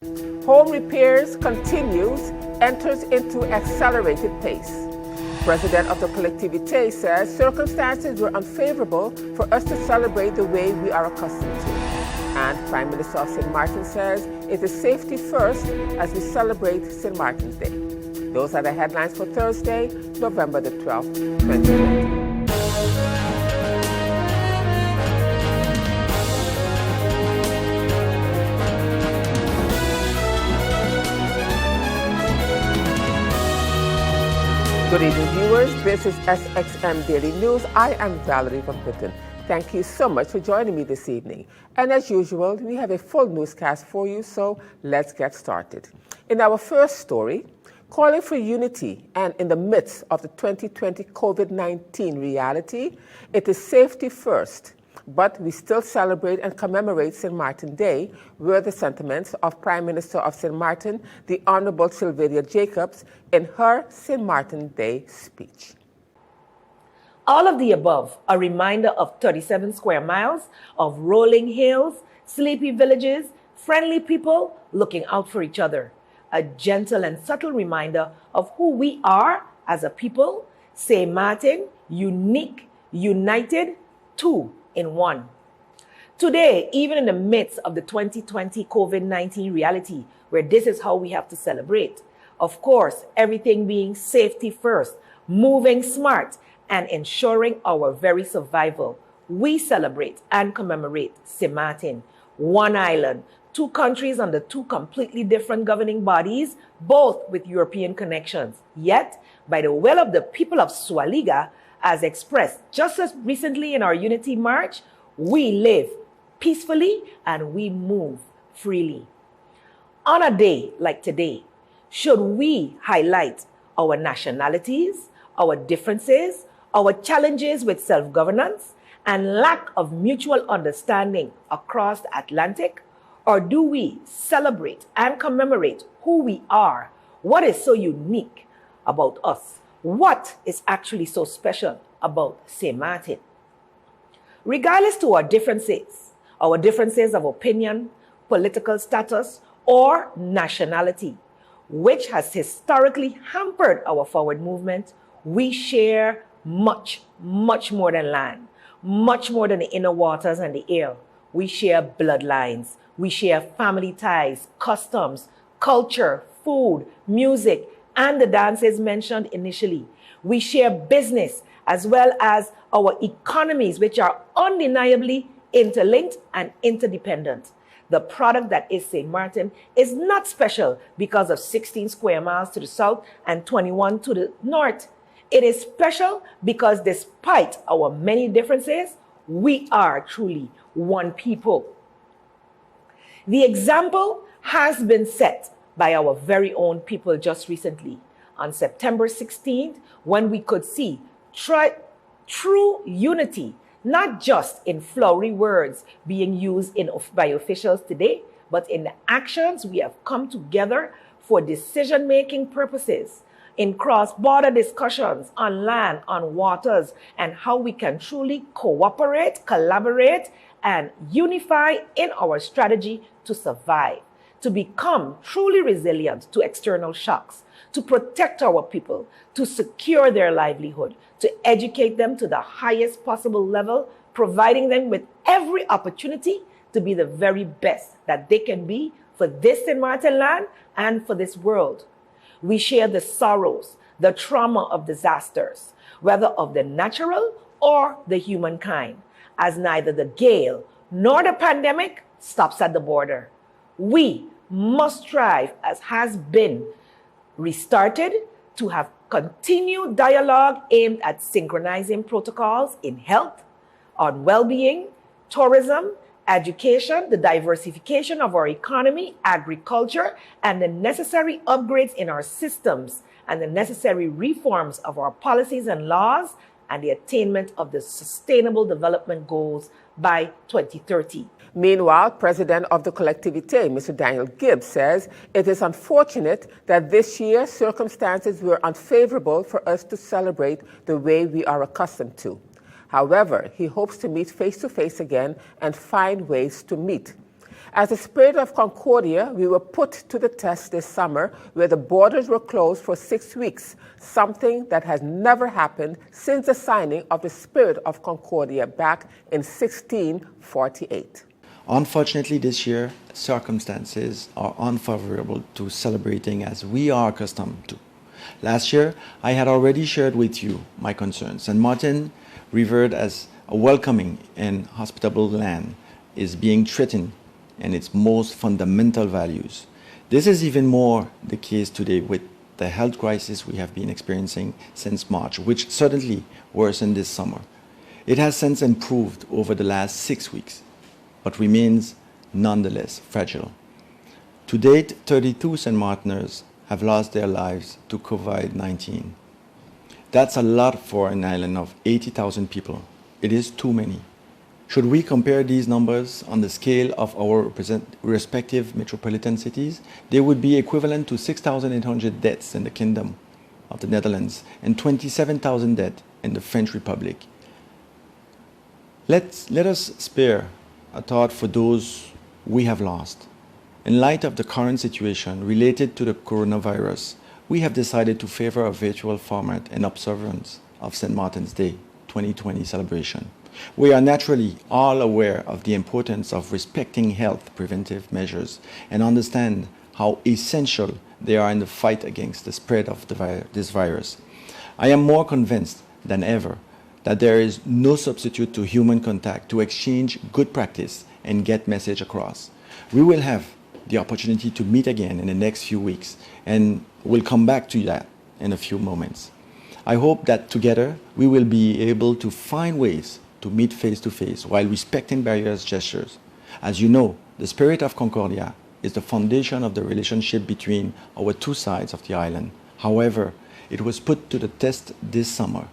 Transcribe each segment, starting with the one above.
Home repairs continues, enters into accelerated pace. President of the collectivité says circumstances were unfavorable for us to celebrate the way we are accustomed to. And Prime Minister of St. Martin says it is safety first as we celebrate St. Martin's Day. Those are the headlines for Thursday, November the 12th, 2020. Good evening, viewers. This is SXM Daily News. I am Valerie Van Putten. Thank you so much for joining me this evening. And as usual, we have a full newscast for you, so let's get started. In our first story, calling for unity and in the midst of the 2020 COVID-19 reality, it is safety first. But we still celebrate and commemorate St. Martin Day, were the sentiments of Prime Minister of St. Martin, the Honorable Sylvia Jacobs, in her St. Martin Day speech. All of the above, a reminder of 37 square miles of rolling hills, sleepy villages, friendly people looking out for each other. A gentle and subtle reminder of who we are as a people, St. Martin, unique, united, two in one. Today, even in the midst of the 2020 COVID-19 reality, where this is how we have to celebrate, of course, everything being safety first, moving smart, and ensuring our very survival, we celebrate and commemorate St. Martin, one island, two countries under two completely different governing bodies, both with European connections. Yet, by the will of the people of Swaliga, as expressed just as recently in our Unity March, we live peacefully and we move freely. On a day like today, should we highlight our nationalities, our differences, our challenges with self-governance, and lack of mutual understanding across the Atlantic? Or do we celebrate and commemorate who we are? What is so unique about us? What is actually so special about St. Martin? Regardless to our differences of opinion, political status, or nationality, which has historically hampered our forward movement, we share much, much more than land, much more than the inner waters and the air. We share bloodlines, we share family ties, customs, culture, food, music, and the dances mentioned initially. We share business as well as our economies, which are undeniably interlinked and interdependent. The product that is St. Martin is not special because of 16 square miles to the south and 21 to the north. It is special because despite our many differences, we are truly one people. The example has been set by our very own people just recently. On September 16th, when we could see true unity, not just in flowery words being used by officials today, but in the actions we have come together for decision-making purposes, in cross-border discussions on land, on waters, and how we can truly cooperate, collaborate, and unify in our strategy to survive, to become truly resilient to external shocks, to protect our people, to secure their livelihood, to educate them to the highest possible level, providing them with every opportunity to be the very best that they can be for this St. Martin land and for this world. We share the sorrows, the trauma of disasters, whether of the natural or the humankind, as neither the gale nor the pandemic stops at the border. We must strive, as has been restarted, to have continued dialogue aimed at synchronizing protocols in health, on well-being, tourism, education, the diversification of our economy, agriculture, and the necessary upgrades in our systems and the necessary reforms of our policies and laws, and the attainment of the Sustainable Development Goals by 2030. Meanwhile, President of the collectivité, Mr. Daniel Gibbs, says it is unfortunate that this year circumstances were unfavorable for us to celebrate the way we are accustomed to. However, he hopes to meet face-to-face again and find ways to meet. As a spirit of Concordia, we were put to the test this summer where the borders were closed for 6 weeks, something that has never happened since the signing of the Spirit of Concordia back in 1648. Unfortunately, this year, circumstances are unfavorable to celebrating as we are accustomed to. Last year, I had already shared with you my concerns. St. Martin, revered as a welcoming and hospitable land, is being threatened in its most fundamental values. This is even more the case today with the health crisis we have been experiencing since March, which certainly worsened this summer. It has since improved over the last 6 weeks, but remains nonetheless fragile. To date, 32 St. Martiners have lost their lives to COVID-19. That's a lot for an island of 80,000 people. It is too many. Should we compare these numbers on the scale of our respective metropolitan cities, they would be equivalent to 6,800 deaths in the Kingdom of the Netherlands and 27,000 deaths in the French Republic. Let us spare a thought for those we have lost. In light of the current situation related to the coronavirus, we have decided to favor a virtual format and observance of St. Martin's Day 2020 celebration. We are naturally all aware of the importance of respecting health preventive measures and understand how essential they are in the fight against the spread of this virus. I am more convinced than ever that there is no substitute to human contact to exchange good practice and get message across. We will have the opportunity to meet again in the next few weeks, and we'll come back to that in a few moments. I hope that together we will be able to find ways to meet face-to-face while respecting various gestures. As you know, the Spirit of Concordia is the foundation of the relationship between our two sides of the island. However, it was put to the test this summer.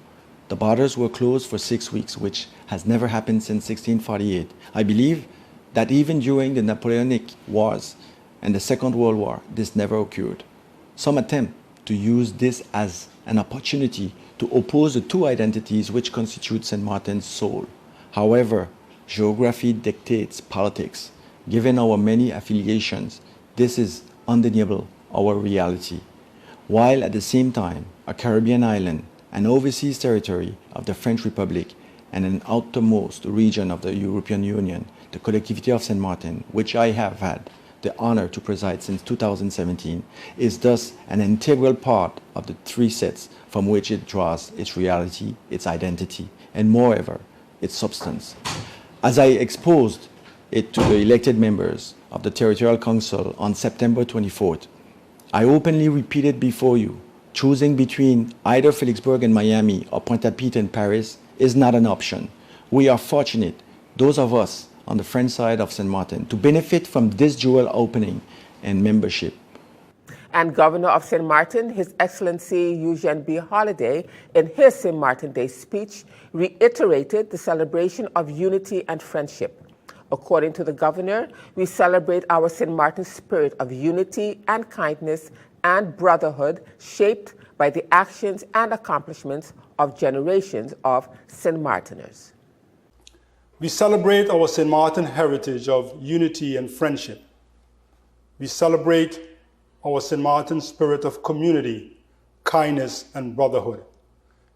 The borders were closed for 6 weeks, which has never happened since 1648. I believe that even during the Napoleonic Wars and the Second World War, this never occurred. Some attempt to use this as an opportunity to oppose the two identities which constitute St. Martin's soul. However, geography dictates politics. Given our many affiliations, this is undeniable our reality. While at the same time, a Caribbean island, an overseas territory of the French Republic, and an outermost region of the European Union, the Collectivity of St. Martin, which I have had the honor to preside since 2017, is thus an integral part of the three sets from which it draws its reality, its identity, and moreover, its substance. As I exposed it to the elected members of the Territorial Council on September 24th, I openly repeated before you, choosing between either Philipsburg and Miami or Pointe-à-Pitre and Paris is not an option. We are fortunate, those of us on the French side of St. Martin, to benefit from this dual opening and membership. And Governor of St. Martin, His Excellency Eugene B. Holliday, in his St. Martin Day speech, reiterated the celebration of unity and friendship. According to the governor, we celebrate our St. Martin spirit of unity and kindness and brotherhood shaped by the actions and accomplishments of generations of St. Martiners. We celebrate our St. Martin heritage of unity and friendship. We celebrate our St. Martin spirit of community, kindness, and brotherhood,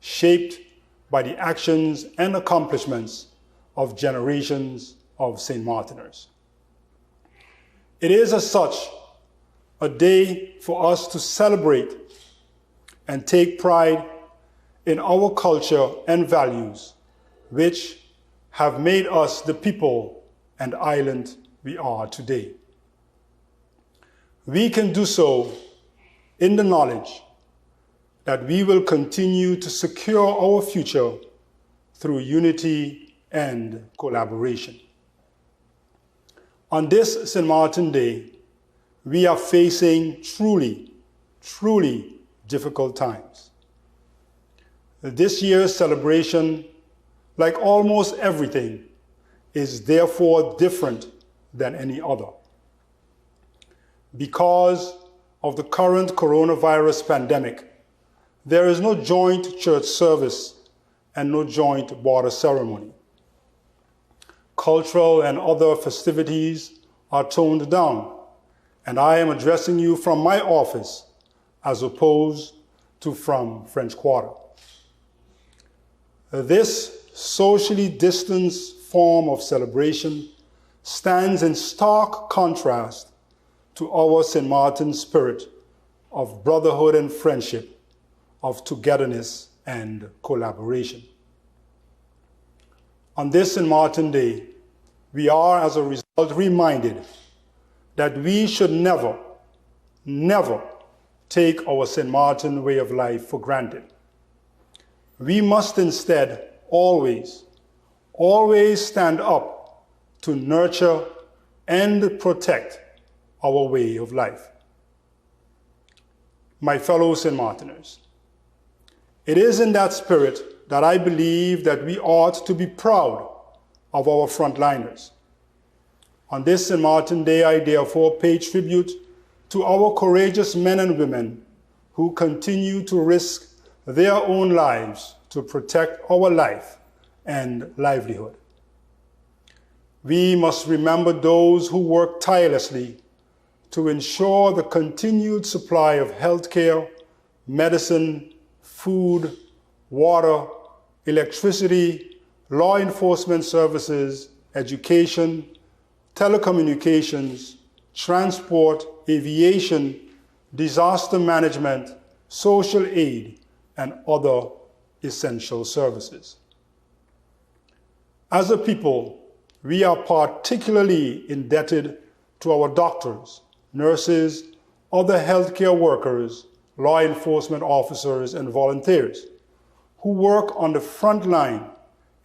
shaped by the actions and accomplishments of generations of St. Martiners. It is as such a day for us to celebrate and take pride in our culture and values, which have made us the people and island we are today. We can do so in the knowledge that we will continue to secure our future through unity and collaboration. On this St. Martin Day, we are facing truly difficult times. This year's celebration, like almost everything, is therefore different than any other. Because of the current coronavirus pandemic, there is no joint church service and no joint border ceremony. Cultural and other festivities are toned down, and I am addressing you from my office as opposed to from French Quarter. This socially distanced form of celebration stands in stark contrast to our St. Martin spirit of brotherhood and friendship, of togetherness and collaboration. On this St. Martin Day, we are, as a result, reminded that we should never, never take our St. Martin way of life for granted. We must instead always, always stand up to nurture and protect our way of life. My fellow St. Martiners, it is in that spirit that I believe that we ought to be proud of our frontliners. On this St. Martin Day, I therefore pay tribute to our courageous men and women who continue to risk their own lives to protect our life and livelihood. We must remember those who work tirelessly to ensure the continued supply of healthcare, medicine, food, water, electricity, law enforcement services, education, telecommunications, transport, aviation, disaster management, social aid, and other essential services. As a people, we are particularly indebted to our doctors, nurses, other healthcare workers, law enforcement officers, and volunteers who work on the front line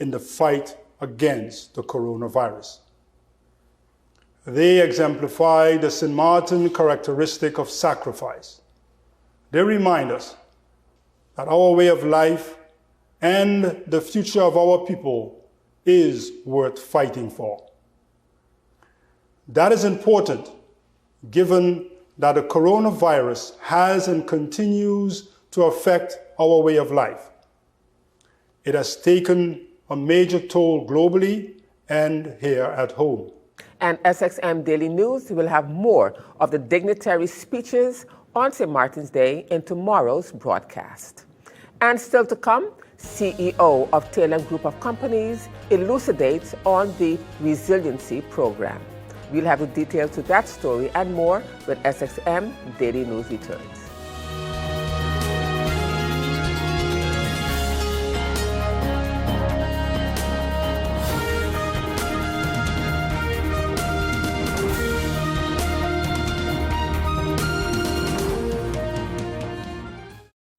in the fight against the coronavirus. They exemplify the St. Martin characteristic of sacrifice. They remind us that our way of life and the future of our people is worth fighting for. That is important given that the coronavirus has and continues to affect our way of life. It has taken a major toll globally and here at home. And SXM Daily News will have more of the dignitary speeches on St. Martin's Day in tomorrow's broadcast. And still to come, CEO of Taylor Group of Companies elucidates on the resiliency program. We'll have the details to that story and more when SXM Daily News returns.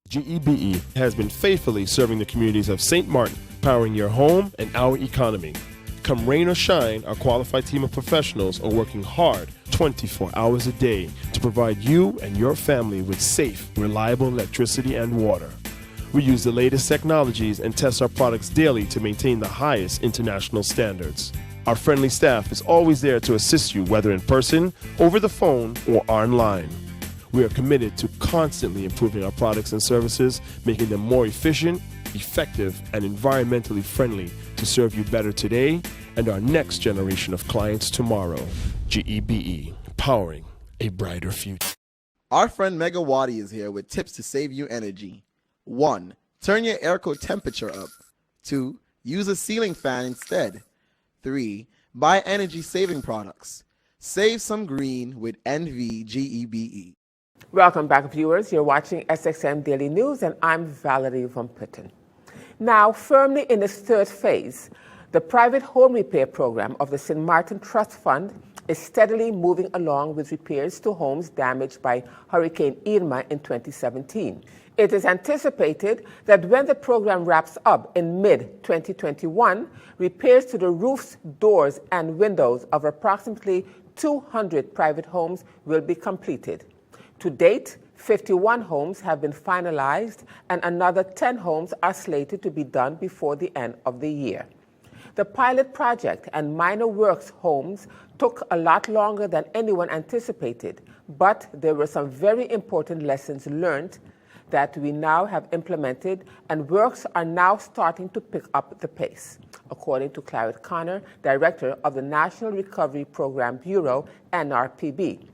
GEBE has been faithfully serving the communities of St. Martin, powering your home and our economy. Come rain or shine, our qualified team of professionals are working hard 24 hours a day to provide you and your family with safe, reliable electricity and water. We use the latest technologies and test our products daily to maintain the highest international standards. Our friendly staff is always there to assist you, whether in person, over the phone, or online. We are committed to constantly improving our products and services, making them more efficient, effective, and environmentally friendly to serve you better today and our next generation of clients tomorrow. GEBE, powering a brighter future. Our friend Megawati is here with tips to save you energy. 1. Turn your airco temperature up. 2. Use a ceiling fan instead. 3. Buy energy-saving products. Save some green with NVGEBE. Welcome back, viewers. You're watching SXM Daily News, and I'm Valerie Van Putten. Now, firmly in its third phase, the private home repair program of the St. Martin Trust Fund is steadily moving along with repairs to homes damaged by Hurricane Irma in 2017. It is anticipated that when the program wraps up in mid-2021, repairs to the roofs, doors, and windows of approximately 200 private homes will be completed. To date, 51 homes have been finalized, and another 10 homes are slated to be done before the end of the year. The pilot project and minor works homes took a lot longer than anyone anticipated, but there were some very important lessons learned that we now have implemented, and works are now starting to pick up the pace, according to Claret Connor, Director of the National Recovery Program Bureau, NRPB.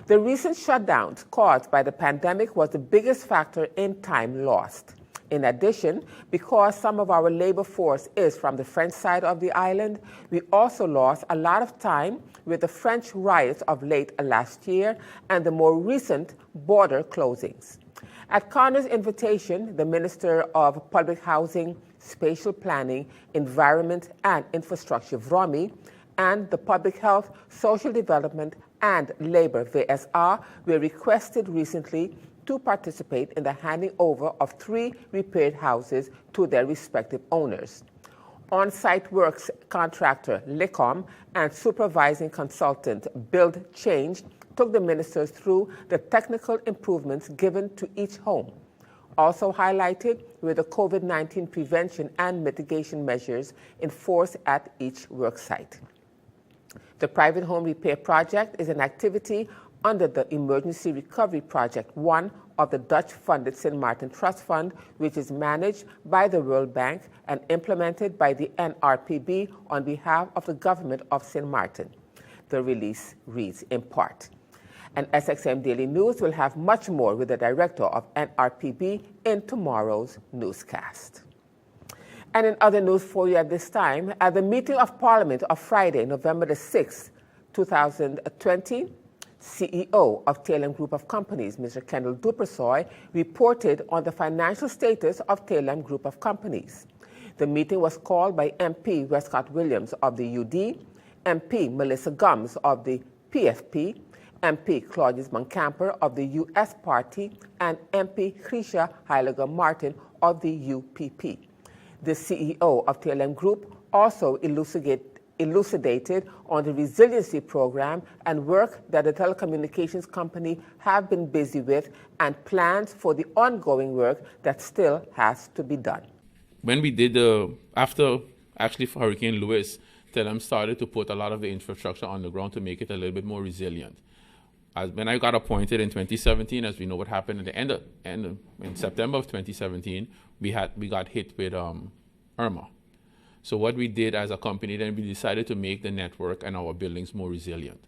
The recent shutdowns caused by the pandemic was the biggest factor in time lost. In addition, because some of our labor force is from the French side of the island, we also lost a lot of time with the French riots of late last year and the more recent border closings. At Connor's invitation, the Minister of Public Housing, Spatial Planning, Environment and Infrastructure, VROMI, and the Public Health, Social Development and Labor, VSR, were requested recently to participate in the handing over of 3 repaired houses to their respective owners. On-site works contractor LICOM and supervising consultant Build Change took the ministers through the technical improvements given to each home. Also highlighted were the COVID-19 prevention and mitigation measures enforced at each work site. The private home repair project is an activity under the Emergency Recovery Project 1 of the Dutch-funded St. Martin Trust Fund, which is managed by the World Bank and implemented by the NRPB on behalf of the government of St. Martin. The release reads in part. And SXM Daily News will have much more with the director of NRPB in tomorrow's newscast. And in other news for you at this time, at the meeting of Parliament of Friday, November the 6th, 2020, CEO of Taylor Group of Companies, Mr. Kendall Dupersoy, reported on the financial status of Taylor Group of Companies. The meeting was called by MP Westcott Williams of the UD, MP Melissa Gums of the PFP, MP Claudius Moncamper of the US Party, and MP Krisha Heiliger Martin of the UPP. The CEO of TLM Group also elucidated on the resiliency program and work that the telecommunications company have been busy with and plans for the ongoing work that still has to be done. When we did after Hurricane Lewis, TLM started to put a lot of the infrastructure on the ground to make it a little bit more resilient. When I got appointed in 2017, as we know what happened at the end in September of 2017, we got hit with Irma. So what we did as a company, then we decided to make the network and our buildings more resilient.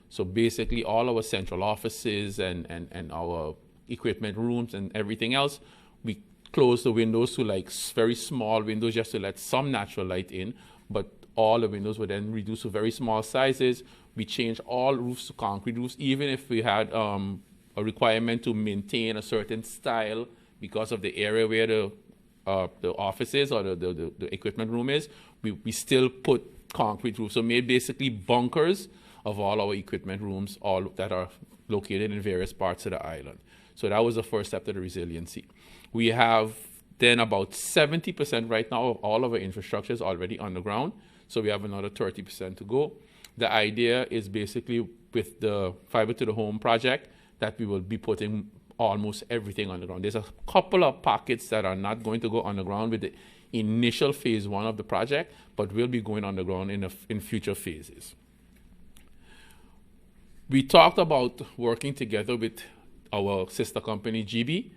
So basically all our central offices and our equipment rooms and everything else, we closed the windows to like very small windows just to let some natural light in, but all the windows were then reduced to very small sizes. We changed all roofs to concrete roofs, even if we had a requirement to maintain a certain style because of the area where the office is or the equipment room is. We still put concrete roofs. So made basically bunkers of all our equipment rooms, all that are located in various parts of the island. So that was the first step to the resiliency. We have then about 70% right now of all of our infrastructure is already underground. So we have another 30% to go. The idea is basically with the fiber to the home project that we will be putting almost everything underground. There's a couple of pockets that are not going to go underground with the initial phase 1 of the project, but will be going underground in future phases. We talked about working together with our sister company, GB.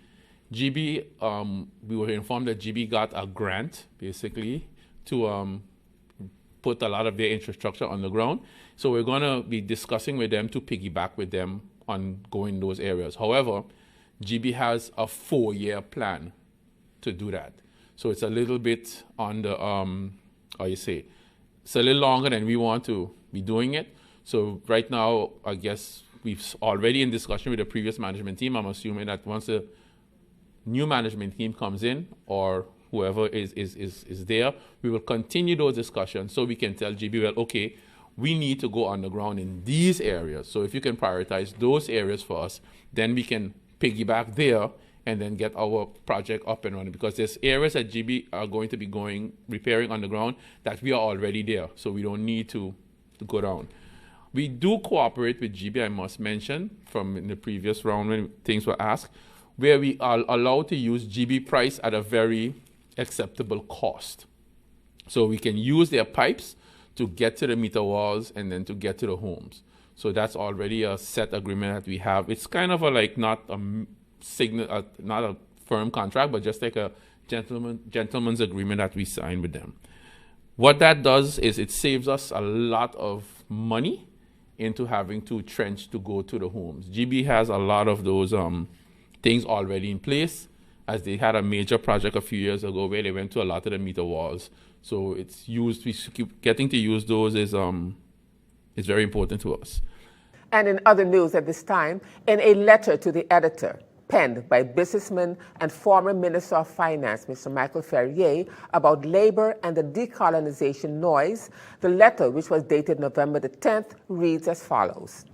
We were informed that GB got a grant, basically, to put a lot of their infrastructure on the ground. So we're going to be discussing with them to piggyback with them on going those areas. However, GB has a 4-year plan to do that. So it's a little bit on the, it's a little longer than we want to be doing it. So right now, I guess we've already in discussion with the previous management team. I'm assuming that once the new management team comes in or whoever is there, we will continue those discussions so we can tell GB, well, okay, we need to go underground in these areas. So if you can prioritize those areas for us, then we can piggyback there and then get our project up and running, because there's areas that GB are going to be repairing underground that we are already there. So we don't need to go down. We do cooperate with GB, I must mention, from in the previous round when things were asked, where we are allowed to use GB price at a very acceptable cost. So we can use their pipes to get to the meter walls and then to get to the homes. So that's already a set agreement that we have. It's kind of a, like not a firm contract, but just like a gentleman's agreement that we signed with them. What that does is it saves us a lot of money into having to trench to go to the homes. GB has a lot of those things already in place, as they had a major project a few years ago where they went to a lot of the meter walls. So it's used, we keep getting to use those is very important to us. And in other news at this time, in a letter to the editor, penned by businessman and former Minister of Finance, Mr. Michael Ferrier, about labor and the decolonization noise, the letter, which was dated November the 10th, reads as follows.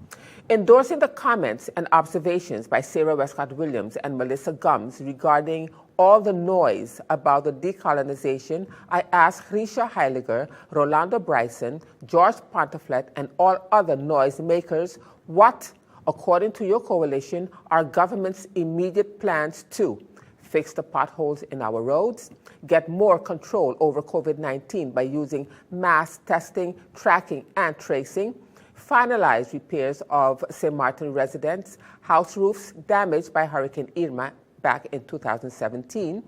Endorsing the comments and observations by Sarah Westcott Williams and Melissa Gums regarding all the noise about the decolonization, I ask Risha Heiliger, Rolando Bryson, George Ponteflet, and all other noise makers what, according to your coalition, are government's immediate plans to fix the potholes in our roads, get more control over COVID-19 by using mass testing, tracking, and tracing, finalize repairs of St. Martin residents' house roofs damaged by Hurricane Irma back in 2017.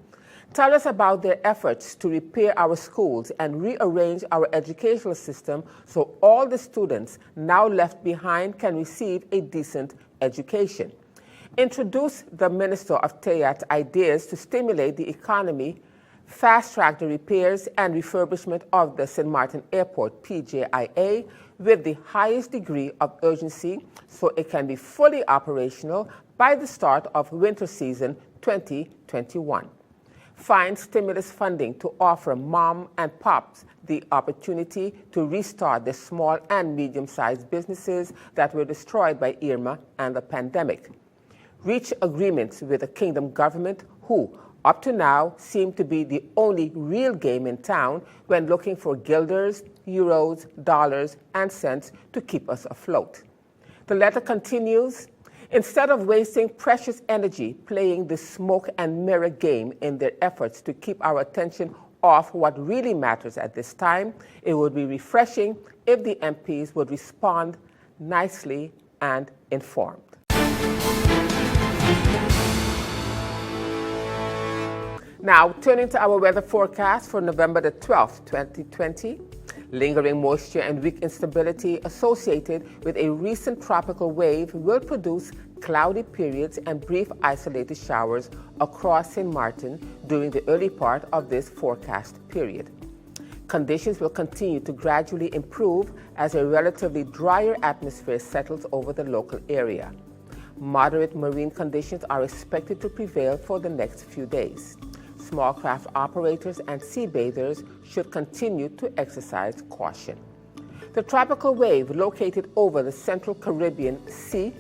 Tell us about their efforts to repair our schools and rearrange our educational system so all the students now left behind can receive a decent education. Introduce the Minister of TEAT ideas to stimulate the economy, fast-track the repairs and refurbishment of the St. Martin Airport, PJIA, with the highest degree of urgency so it can be fully operational by the start of winter season 2021. Find stimulus funding to offer mom and pops the opportunity to restart their small and medium-sized businesses that were destroyed by Irma and the pandemic. Reach agreements with the Kingdom government who, up to now, seem to be the only real game in town when looking for guilders, euros, dollars, and cents to keep us afloat. The letter continues, instead of wasting precious energy playing the smoke and mirror game in their efforts to keep our attention off what really matters at this time, it would be refreshing if the MPs would respond nicely and informed. Now, turning to our weather forecast for November the 12th, 2020. Lingering moisture and weak instability associated with a recent tropical wave will produce cloudy periods and brief isolated showers across St. Martin during the early part of this forecast period. Conditions will continue to gradually improve as a relatively drier atmosphere settles over the local area. Moderate marine conditions are expected to prevail for the next few days. Small craft operators and sea bathers should continue to exercise caution. The tropical wave located over the Central Caribbean Sea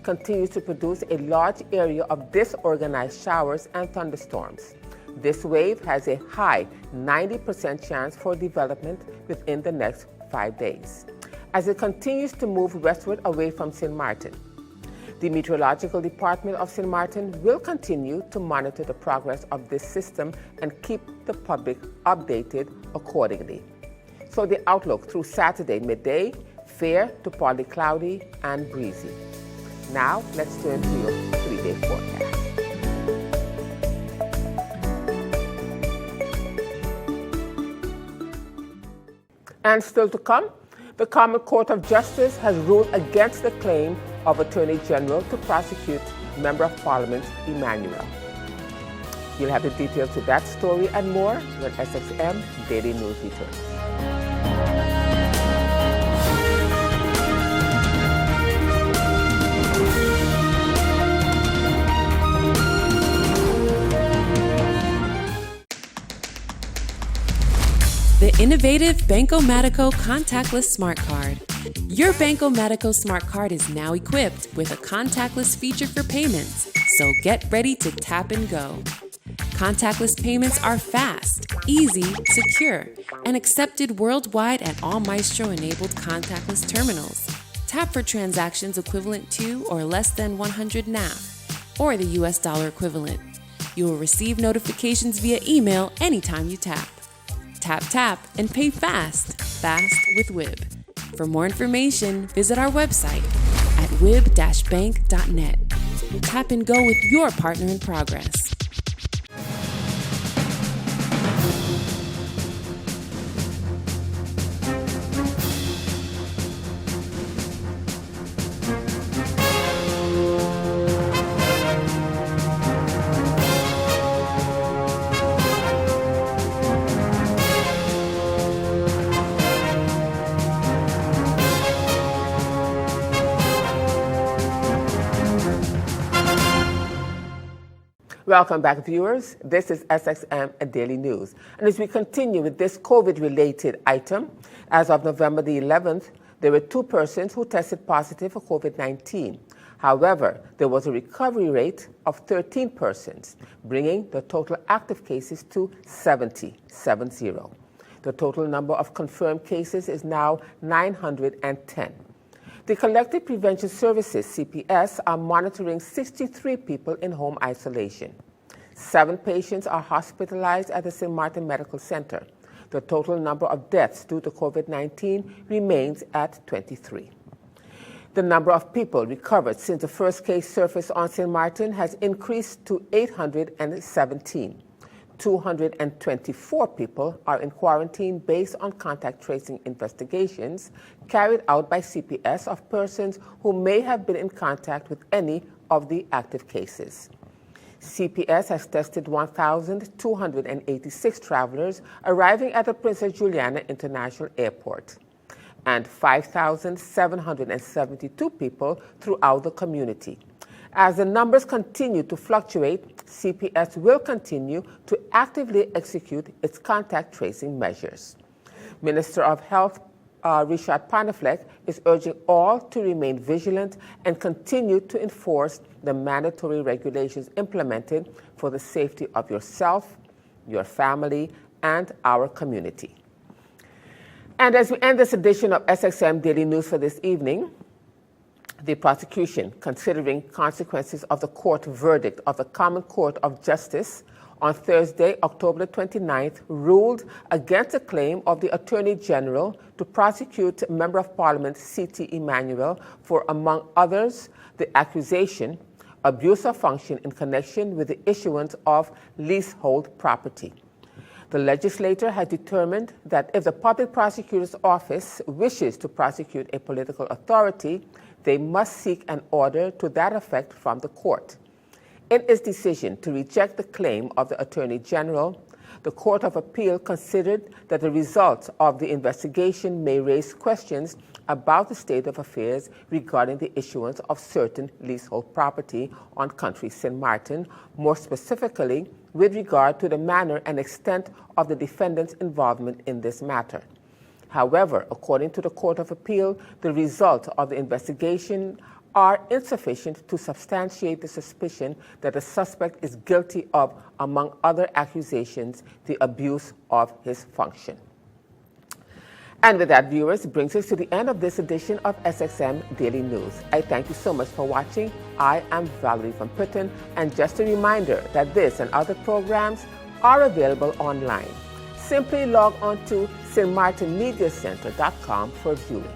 continues to produce a large area of disorganized showers and thunderstorms. This wave has a high 90% chance for development within the next 5 days. As it continues to move westward away from St. Martin, the Meteorological Department of St. Martin will continue to monitor the progress of this system and keep the public updated accordingly. So the outlook through Saturday midday, fair to partly cloudy and breezy. Now let's turn to your 3-day forecast. And still to come, the Common Court of Justice has ruled against the claim of Attorney General to prosecute Member of Parliament Emmanuel. You'll have the details to that story and more when SXM Daily News returns. The innovative Banco Matico contactless smart card. Your Banco Matico smart card is now equipped with a contactless feature for payments, so get ready to tap and go. Contactless payments are fast, easy, secure, and accepted worldwide at all Maestro-enabled contactless terminals. Tap for transactions equivalent to or less than 100 NAF, or the US dollar equivalent. You will receive notifications via email anytime you tap. Tap, tap, and pay fast with WIB. For more information, visit our website at wib-bank.net. Tap and go with your partner in progress. Welcome back, viewers. This is SXM Daily News. And as we continue with this COVID-related item, as of November the 11th, there were 2 persons who tested positive for COVID-19. However, there was a recovery rate of 13 persons, bringing the total active cases to 70. The total number of confirmed cases is now 910. The Collective Prevention Services, CPS, are monitoring 63 people in home isolation. 7 patients are hospitalized at the St. Martin Medical Center. The total number of deaths due to COVID-19 remains at 23. The number of people recovered since the first case surfaced on St. Martin has increased to 817. 224 people are in quarantine based on contact tracing investigations carried out by CPS of persons who may have been in contact with any of the active cases. CPS has tested 1,286 travelers arriving at the Princess Juliana International Airport and 5,772 people throughout the community. As the numbers continue to fluctuate, CPS will continue to actively execute its contact tracing measures. Minister of Health Richard Panafleck is urging all to remain vigilant and continue to enforce the mandatory regulations implemented for the safety of yourself, your family, and our community. And as we end this edition of SXM Daily News for this evening, the prosecution, considering consequences of the court verdict of the Common Court of Justice on Thursday, October 29th, ruled against a claim of the Attorney General to prosecute Member of Parliament C.T. Emmanuel for, among others, the accusation, abuse of function in connection with the issuance of leasehold property. The legislature has determined that if the Public Prosecutor's Office wishes to prosecute a political authority, they must seek an order to that effect from the court. In its decision to reject the claim of the Attorney General, the Court of Appeal considered that the results of the investigation may raise questions about the state of affairs regarding the issuance of certain leasehold property on Country St. Martin, more specifically with regard to the manner and extent of the defendant's involvement in this matter. However, according to the Court of Appeal, the results of the investigation are insufficient to substantiate the suspicion that the suspect is guilty of, among other accusations, the abuse of his function. And with that, viewers, brings us to the end of this edition of SXM Daily News. I thank you so much for watching. I am Valerie Van Putten, and just a reminder that this and other programs are available online. Simply log on to stmartinmediacenter.com for viewing.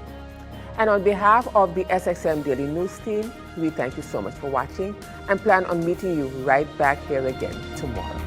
And on behalf of the SXM Daily News team, we thank you so much for watching and plan on meeting you right back here again tomorrow.